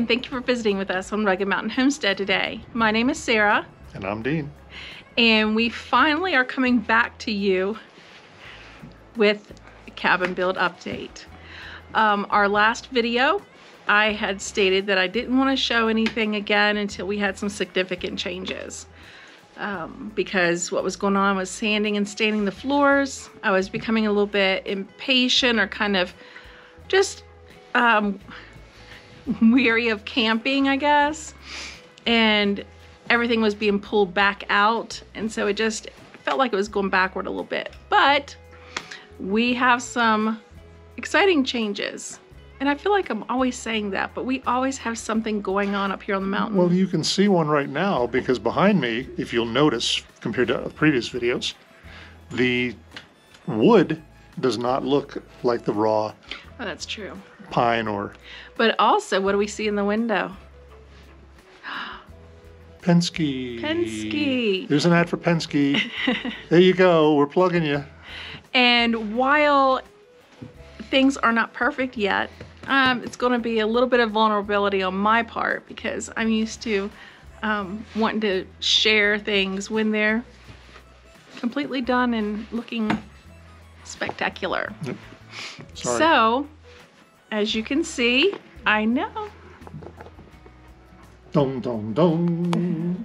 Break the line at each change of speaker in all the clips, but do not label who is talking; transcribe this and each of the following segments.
and thank you for visiting with us on Rugged Mountain Homestead today. My name is Sarah.
And I'm Dean.
And we finally are coming back to you with a cabin build update. Our last video, I had stated that I didn't want to show anything again until we had some significant changes. Because what was going on was sanding and staining the floors. I was becoming a little bit impatient or kind of just weary of camping, I guess, and everything was being pulled back out, and so it just felt like it was going backward a little bit. But we have some exciting changes, and I feel like I'm always saying that, but we always have something going on up here on the mountain.
Well, you can see one right now because behind me, if you'll notice compared to previous videos, the wood does not look like the raw
that's true.
Pine or...
But also, what do we see in the window?
Penske.
Penske.
There's an ad for Penske. There you go. We're plugging you.
And while things are not perfect yet, it's going to be a little bit of vulnerability on my part because I'm used to wanting to share things when they're completely done and looking spectacular.
Yep. Sorry.
So, as you can see, I know.
Dong, dong, dong.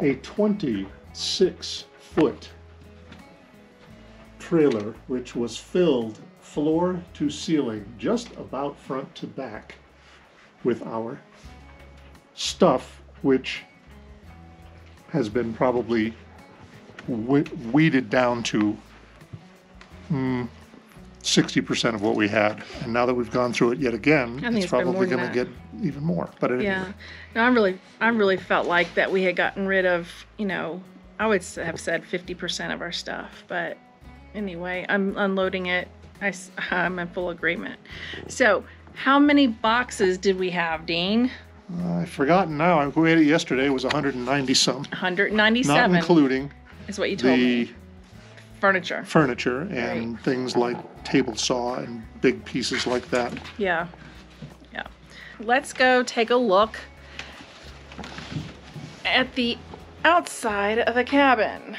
A 26-foot trailer which was filled floor to ceiling, just about front to back, with our stuff, which has been probably weeded down to 60% of what we had, and now that we've gone through it yet again, it's probably going to get even more. But anyway.
Yeah, no, I really felt like that we had gotten rid of, you know, I would have said 50% of our stuff. But anyway, I'm unloading it. I'm in full agreement. So, how many boxes did we have, Dean?
I've forgotten now. We had it yesterday. It was 190 some.
197.
Not including
is what you told me. Furniture
and
right.
Things like table saw and big pieces like that.
Yeah. Let's go take a look at the outside of the cabin.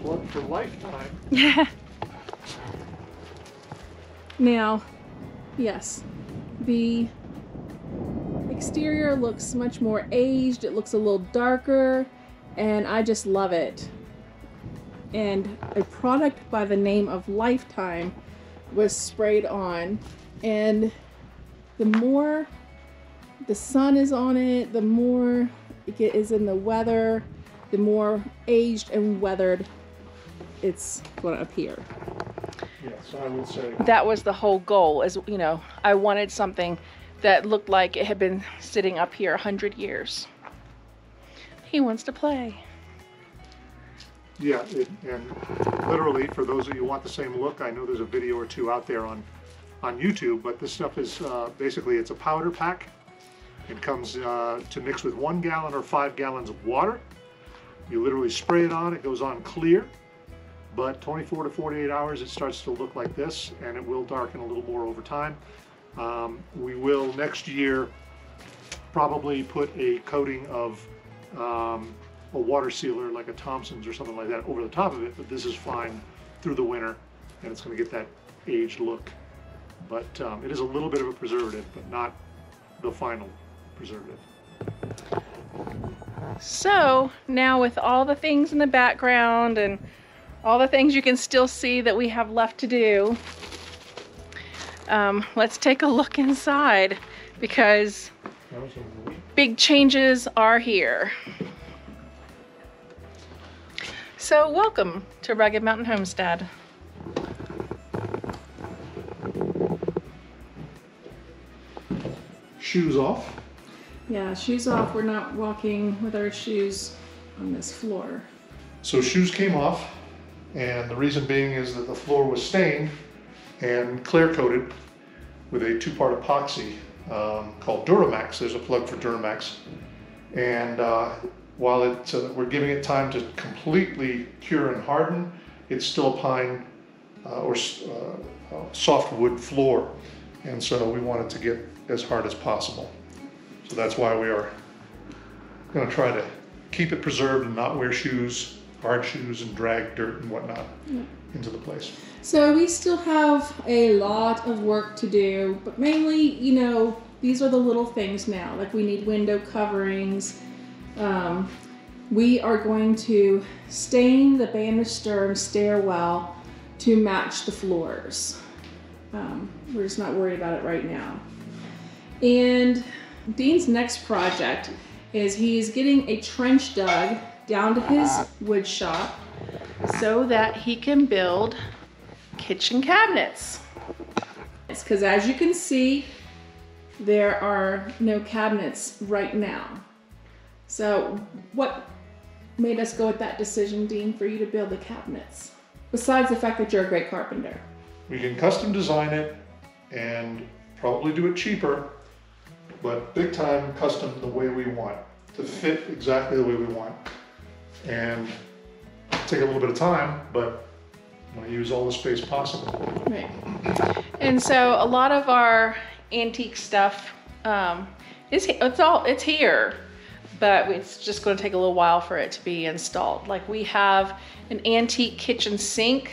Plug for lifetime.
Yeah. Now, yes, the exterior looks much more aged. It looks a little darker, and I just love it. And a product by the name of Lifetime was sprayed on, and the more the sun is on it, the more it is in the weather, the more aged and weathered it's going to appear.
Yes, I would say
that was the whole goal. Is, you know, I wanted something that looked like it had been sitting up here 100 years. He wants to play.
Yeah, and literally, for those of you who want the same look, I know there's a video or two out there on YouTube, but this stuff is basically, it's a powder pack. It comes to mix with 1 gallon or 5 gallons of water. You literally spray it on, it goes on clear, but 24 to 48 hours it starts to look like this, and it will darken a little more over time. We will next year probably put a coating of a water sealer like a Thompson's or something like that over the top of it, but this is fine through the winter and it's going to get that aged look. But it is a little bit of a preservative, but not the final preservative.
So now, with all the things in the background and all the things you can still see that we have left to do, let's take a look inside, because big changes are here. So welcome to Rugged Mountain Homestead.
Shoes off.
Yeah, shoes off. We're not walking with our shoes on this floor.
So shoes came off, and the reason being is that the floor was stained and clear coated with a 2-part epoxy called Duramax. There's a plug for Duramax. And while we're giving it time to completely cure and harden, it's still a pine soft wood floor. And so we want it to get as hard as possible. So that's why we are going to try to keep it preserved and not wear shoes, hard shoes, and drag dirt and whatnot into the place.
So we still have a lot of work to do, but mainly, you know, these are the little things now. Like we need window coverings. We are going to stain the banister and stairwell to match the floors. We're just not worried about it right now. And Dean's next project is he's getting a trench dug down to his wood shop so that he can build kitchen cabinets. It's because, as you can see, there are no cabinets right now. So what made us go with that decision, Dean, for you to build the cabinets? Besides the fact that you're a great carpenter.
We can custom design it and probably do it cheaper, but big time custom the way we want, to fit exactly the way we want. And take a little bit of time, but I want to use all the space possible.
Right. And so a lot of our antique stuff it's here, but it's just going to take a little while for it to be installed. Like we have an antique kitchen sink.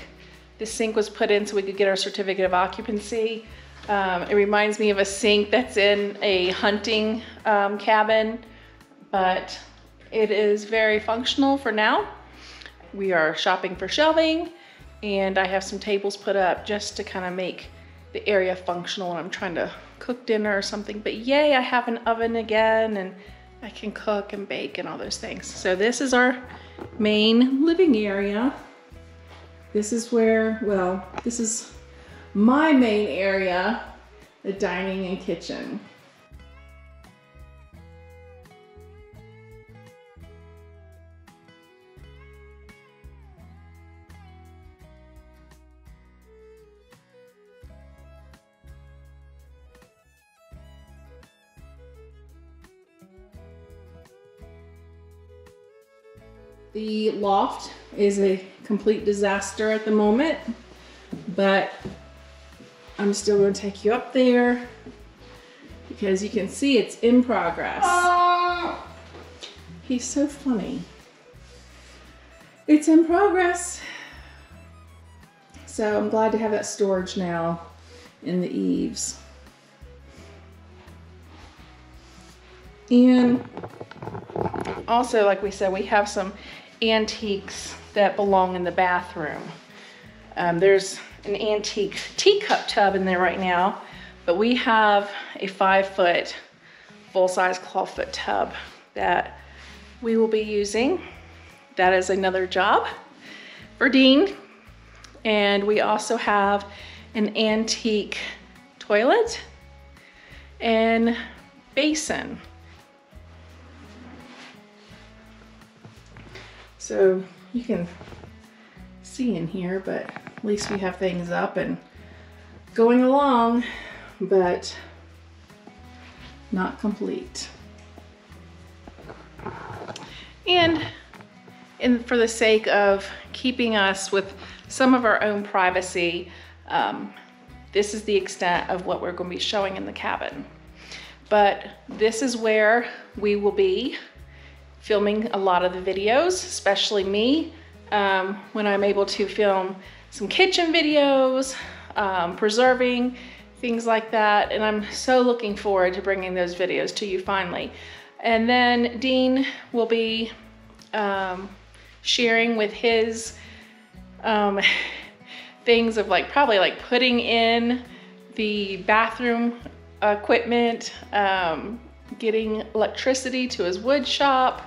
The sink was put in so we could get our certificate of occupancy. It reminds me of a sink that's in a hunting cabin, but it is very functional for now. We are shopping for shelving, and I have some tables put up just to kind of make the area functional when I'm trying to cook dinner or something. But yay, I have an oven again, and I can cook and bake and all those things. So this is our main living area. This is where, well, this is my main area, the dining and kitchen. The loft is a complete disaster at the moment, but I'm still going to take you up there because you can see it's in progress. He's so funny. It's in progress. So I'm glad to have that storage now in the eaves. And also, like we said, we have some antiques that belong in the bathroom. There's an antique teacup tub in there right now, but we have a 5-foot full-size clawfoot tub that we will be using. That is another job for Dean. And we also have an antique toilet and basin. So you can see in here, but at least we have things up and going along, but not complete. And for the sake of keeping us with some of our own privacy, this is the extent of what we're going to be showing in the cabin. But this is where we will be filming a lot of the videos, especially me, when I'm able to film some kitchen videos, preserving, things like that. And I'm so looking forward to bringing those videos to you finally. And then Dean will be sharing with his things of probably putting in the bathroom equipment, getting electricity to his wood shop,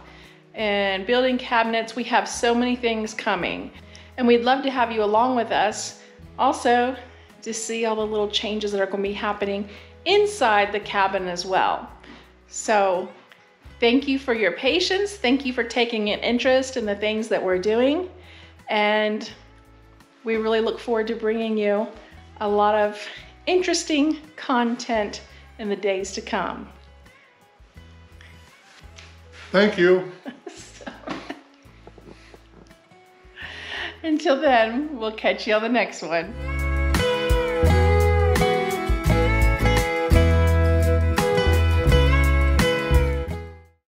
and building cabinets. We have so many things coming, and we'd love to have you along with us also to see all the little changes that are going to be happening inside the cabin as well. So thank you for your patience. Thank you for taking an interest in the things that we're doing, and we really look forward to bringing you a lot of interesting content in the days to come.
Thank you.
Until then, we'll catch you on the next one.